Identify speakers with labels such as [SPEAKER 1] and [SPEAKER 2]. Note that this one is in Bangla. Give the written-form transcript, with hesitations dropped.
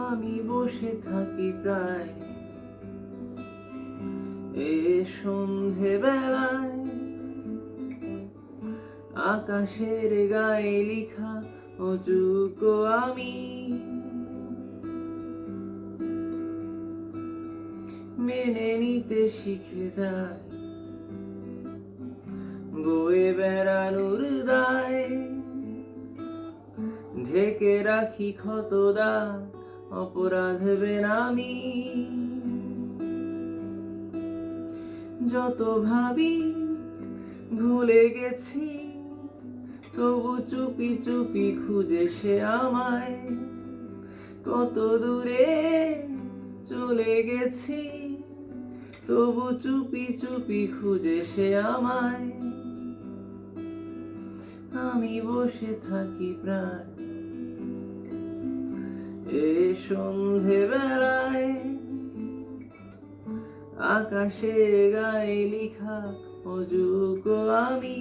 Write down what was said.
[SPEAKER 1] আমি বসে থাকি প্রায় এ সন্ধে বেলায়, আকাশের গায়ে লিখা অযুগ্য আমি। মেনে নিতে শিখে যায় বয়ে বেড়ানোর দায়, ঢেকে রাখি ক্ষতদা অপরাধ বেনামি। যত ভাবি ভুলে গেছি, তবু চুপি চুপি খুঁজে সে আমায়। কত দূরে চলে গেছি, তবু চুপি চুপি খুঁজে সে আমায়। আমি বসে থাকি প্রায় এ সন্ধে বেলায়, আকাশে গায়ে লিখা অযুগ্য আমি।